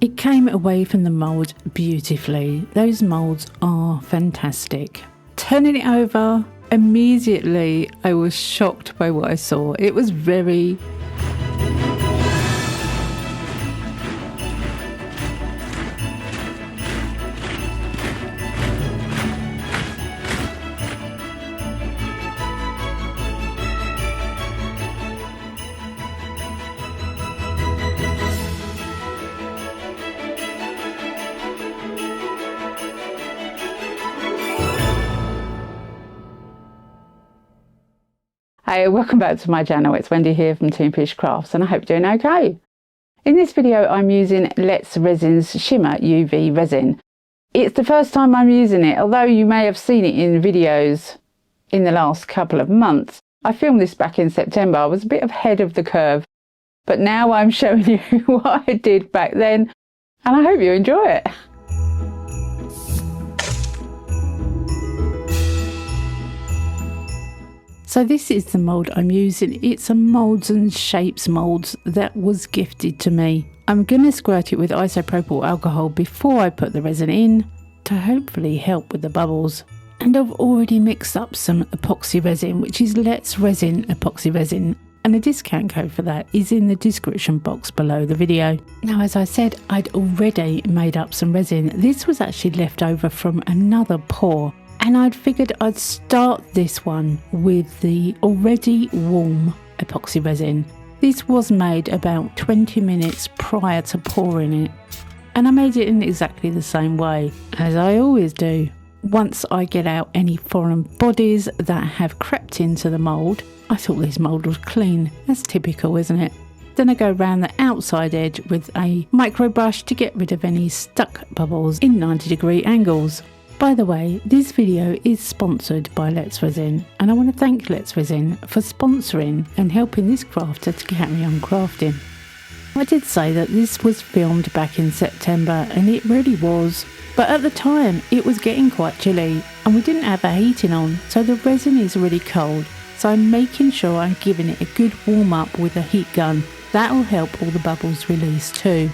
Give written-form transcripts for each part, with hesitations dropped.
It came away from the mould beautifully. Those moulds are fantastic. Turning it over, immediately I was shocked by what I saw. It was very Hey, welcome back to my channel. It's Wendy here from Toonpish Crafts and I hope you're doing okay. In this video I'm using Let's Resin's Shimmer UV Resin. It's the first time I'm using it, although you may have seen it in videos in the last couple of months. I filmed this back in September. I was a bit ahead of the curve, but now I'm showing you what I did back then and I hope you enjoy it. So this is the mould I'm using. It's a Moulds and Shapes mould that was gifted to me. I'm going to squirt it with isopropyl alcohol before I put the resin in to hopefully help with the bubbles. And I've already mixed up some epoxy resin, which is Let's Resin epoxy resin. And the discount code for that is in the description box below the video. Now, as I said, I'd already made up some resin. This was actually left over from another pour. And I'd figured I'd start this one with the already warm epoxy resin. This was made about 20 minutes prior to pouring it. And I made it in exactly the same way, as I always do. Once I get out any foreign bodies that have crept into the mould, I thought this mould was clean. That's typical, isn't it? Then I go around the outside edge with a micro brush to get rid of any stuck bubbles in 90-degree angles. By the way, this video is sponsored by Let's Resin, and I want to thank Let's Resin for sponsoring and helping this crafter to carry on crafting. I did say that this was filmed back in September, and it really was, but at the time it was getting quite chilly and we didn't have a heating on, so the resin is really cold, so I'm making sure I'm giving it a good warm up with a heat gun. That will help all the bubbles release too.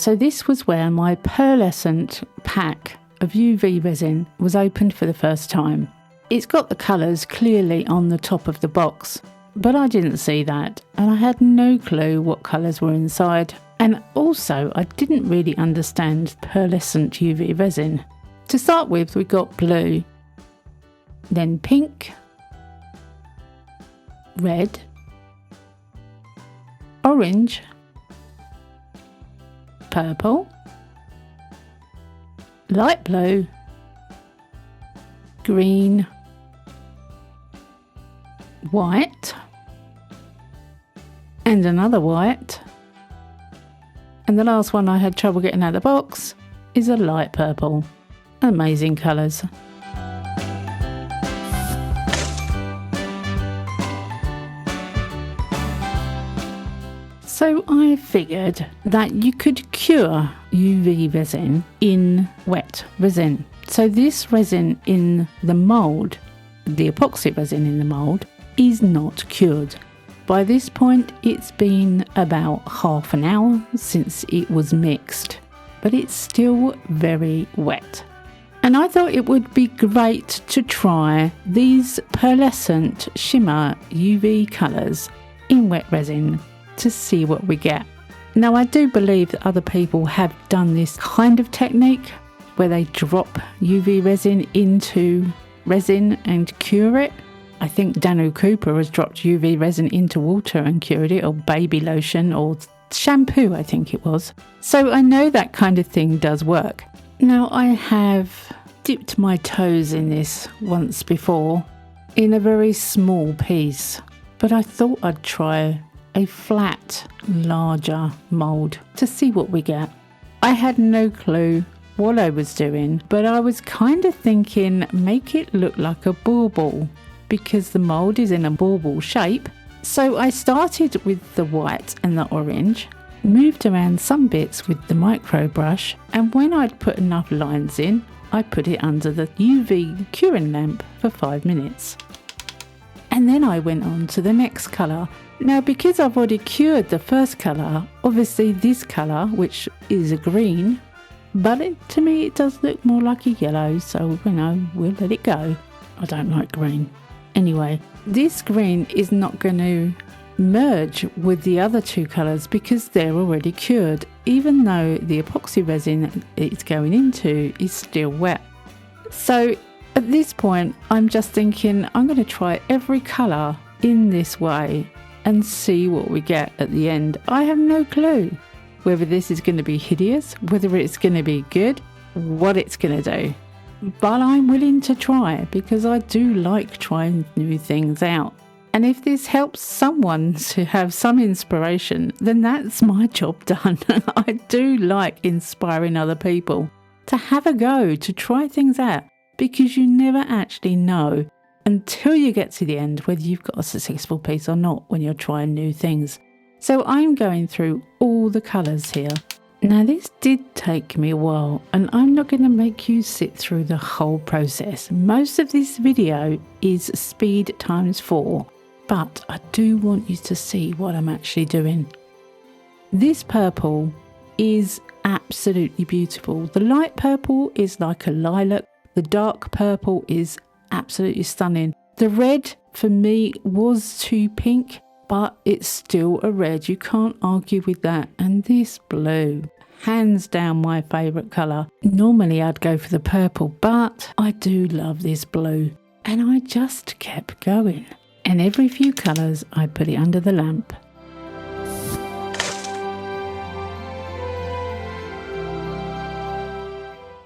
So this was where my Pearlescent pack of UV resin was opened for the first time. It's got the colours clearly on the top of the box, but I didn't see that and I had no clue what colours were inside. And also I didn't really understand Pearlescent UV resin. To start with, we got blue, then pink, red, orange, purple, light blue, green, white, and another white, and the last one I had trouble getting out of the box is a light purple. Amazing colours. So I figured that you could cure UV resin in wet resin. So this resin in the mould, the epoxy resin in the mould, is not cured. By this point it's been about half an hour since it was mixed, but it's still very wet. And I thought it would be great to try these Pearlescent Shimmer UV colours in wet resin to see what we get. Now, I do believe that other people have done this kind of technique where they drop UV resin into resin and cure it. I think Daniel Cooper has dropped UV resin into water and cured it, or baby lotion or shampoo, I think it was. So I know that kind of thing does work. Now, I have dipped my toes in this once before in a very small piece, but I thought I'd try a flat, larger mould to see what we get. I had no clue what I was doing, but I was kind of thinking make it look like a bauble because the mould is in a bauble shape. So I started with the white and the orange, moved around some bits with the micro brush, and when I'd put enough lines in, I put it under the UV curing lamp for 5 minutes. And then I went on to the next colour. Now, because I've already cured the first colour, obviously this colour, which is a green, but to me it does look more like a yellow, so we'll let it go. I don't like green. Anyway, this green is not going to merge with the other two colours because they're already cured, even though the epoxy resin it's going into is still wet. So at this point, I'm just thinking I'm going to try every colour in this way and see what we get at the end. I have no clue whether this is going to be hideous, whether it's going to be good, what it's going to do. But I'm willing to try because I do like trying new things out. And if this helps someone to have some inspiration, then that's my job done. I do like inspiring other people to have a go, to try things out, because you never actually know until you get to the end whether you've got a successful piece or not when you're trying new things. So I'm going through all the colours here. Now this did take me a while, and I'm not going to make you sit through the whole process. Most of this video is speed times 4, but I do want you to see what I'm actually doing. This purple is absolutely beautiful. The light purple is like a lilac. The dark purple is absolutely stunning. The red for me was too pink, but it's still a red. You can't argue with that. And this blue, hands down my favourite colour. Normally I'd go for the purple, but I do love this blue. And I just kept going. And every few colours I put it under the lamp.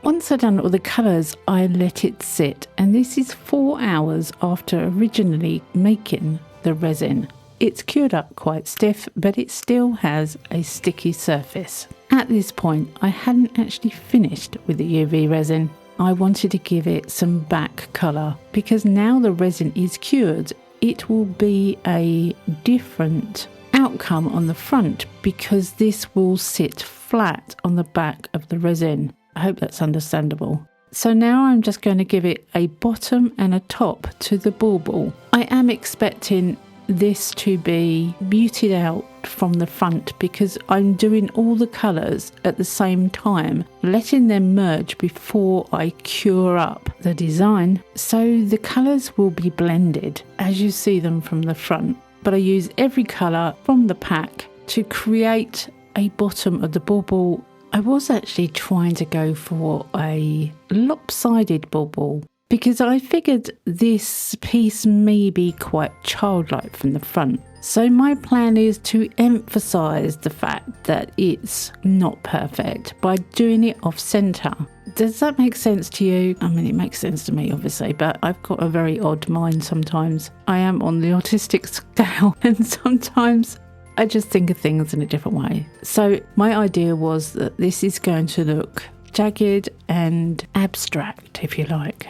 Once I'd done all the colours, I let it sit, and this is 4 hours after originally making the resin. It's cured up quite stiff, but it still has a sticky surface. At this point, I hadn't actually finished with the UV resin. I wanted to give it some back colour, because now the resin is cured, it will be a different outcome on the front, because this will sit flat on the back of the resin. I hope that's understandable. So now I'm just going to give it a bottom and a top to the bauble. I am expecting this to be muted out from the front because I'm doing all the colours at the same time, letting them merge before I cure up the design. So the colours will be blended as you see them from the front. But I use every colour from the pack to create a bottom of the bauble. I was actually trying to go for a lopsided bauble because I figured this piece may be quite childlike from the front. So my plan is to emphasise the fact that it's not perfect by doing it off centre. Does that make sense to you? I mean, it makes sense to me, obviously, but I've got a very odd mind sometimes. I am on the autistic scale, and sometimes I just think of things in a different way. So my idea was that this is going to look jagged and abstract, if you like.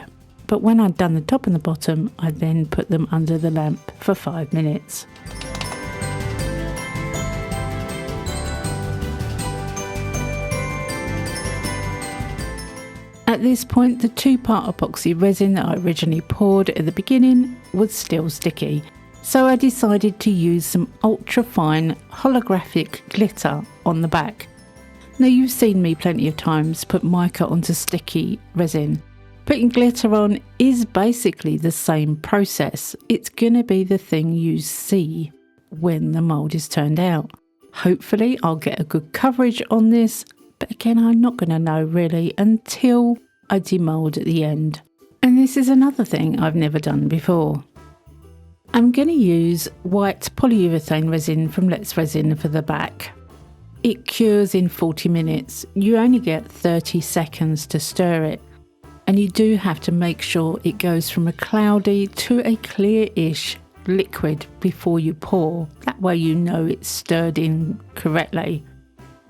But when I'd done the top and the bottom, I then put them under the lamp for 5 minutes. At this point, the 2-part epoxy resin that I originally poured at the beginning was still sticky. So I decided to use some ultra-fine holographic glitter on the back. Now, you've seen me plenty of times put mica onto sticky resin. Putting glitter on is basically the same process. It's going to be the thing you see when the mould is turned out. Hopefully I'll get a good coverage on this, but again, I'm not going to know really until I demold at the end. And this is another thing I've never done before. I'm going to use white polyurethane resin from Let's Resin for the back. It cures in 40 minutes. You only get 30 seconds to stir it. And you do have to make sure it goes from a cloudy to a clear-ish liquid before you pour. That way you know it's stirred in correctly.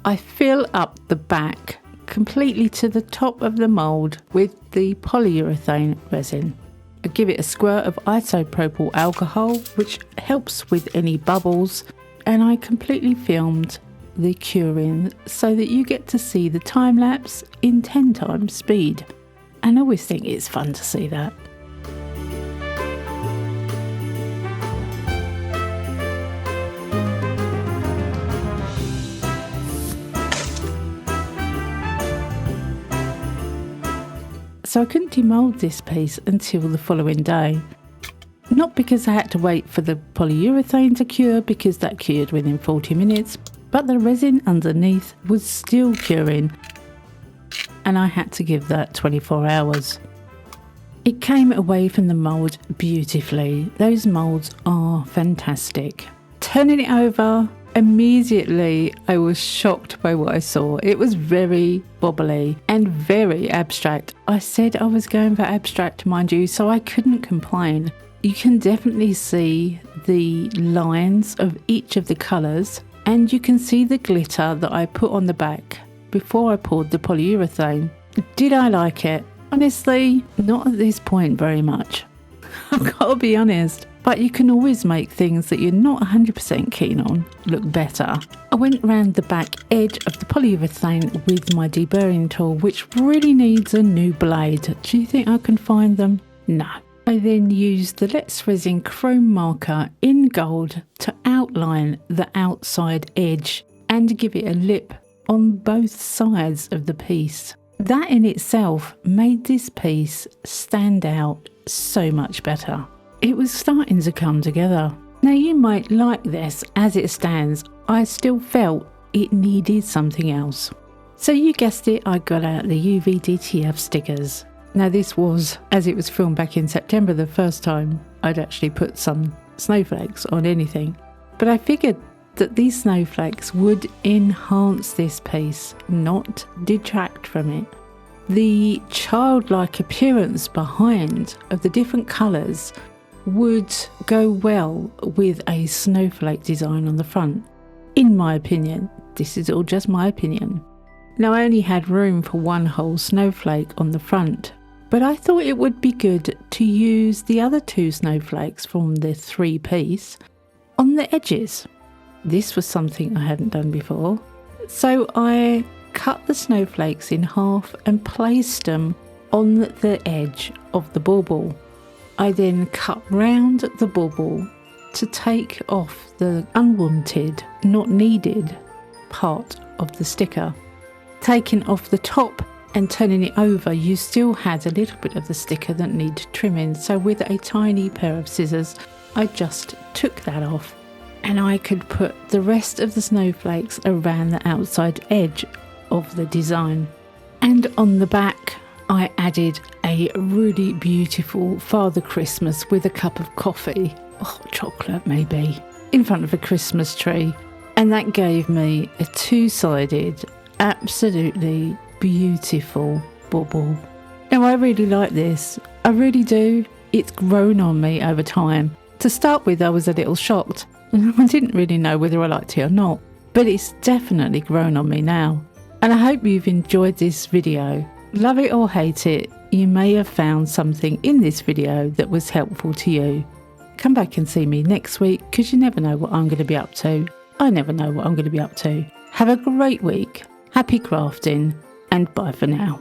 I fill up the back completely to the top of the mould with the polyurethane resin. I give it a squirt of isopropyl alcohol, which helps with any bubbles, and I completely filmed the curing so that you get to see the time lapse in 10 times speed. And I always think it's fun to see that. So I couldn't demould this piece until the following day. Not because I had to wait for the polyurethane to cure, because that cured within 40 minutes, but the resin underneath was still curing, and I had to give that 24 hours. It came away from the mould beautifully. Those moulds are fantastic. Turning it over, immediately I was shocked by what I saw. It was very bobbly and very abstract. I said I was going for abstract, mind you, so I couldn't complain. You can definitely see the lines of each of the colours, and you can see the glitter that I put on the back before I poured the polyurethane. Did I like it? Honestly, not at this point very much. I've got to be honest. But you can always make things that you're not 100% keen on look better. I went round the back edge of the polyurethane with my deburring tool, which really needs a new blade. Do you think I can find them? No. I then used the Let's Resin chrome marker in gold to outline the outside edge and give it a lip on both sides of the piece. That in itself made this piece stand out so much better. It was starting to come together. Now you might like this as it stands. I still felt it needed something else. So you guessed it, I got out the UV DTF stickers. Now this was, as it was filmed back in September, the first time I'd actually put some snowflakes on anything. But I figured that these snowflakes would enhance this piece, not detract from it. The childlike appearance behind of the different colours would go well with a snowflake design on the front, in my opinion. This is all just my opinion. Now I only had room for one whole snowflake on the front, but I thought it would be good to use the other two snowflakes from the 3-piece on the edges. This was something I hadn't done before. So I cut the snowflakes in half and placed them on the edge of the bauble. I then cut round the bauble to take off the unwanted, not needed part of the sticker. Taking off the top and turning it over, you still had a little bit of the sticker that needed trimming, so with a tiny pair of scissors I just took that off, and I could put the rest of the snowflakes around the outside edge of the design. And on the back I added a really beautiful Father Christmas with a cup of coffee, or hot chocolate maybe, in front of a Christmas tree. And that gave me a two-sided, absolutely beautiful bauble. Now I really like this, I really do. It's grown on me over time. To start with I was a little shocked. I didn't really know whether I liked it or not, but it's definitely grown on me now. And I hope you've enjoyed this video. Love it or hate it, you may have found something in this video that was helpful to you. Come back and see me next week, because you never know what I'm going to be up to. I never know what I'm going to be up to. Have a great week, happy crafting, and bye for now.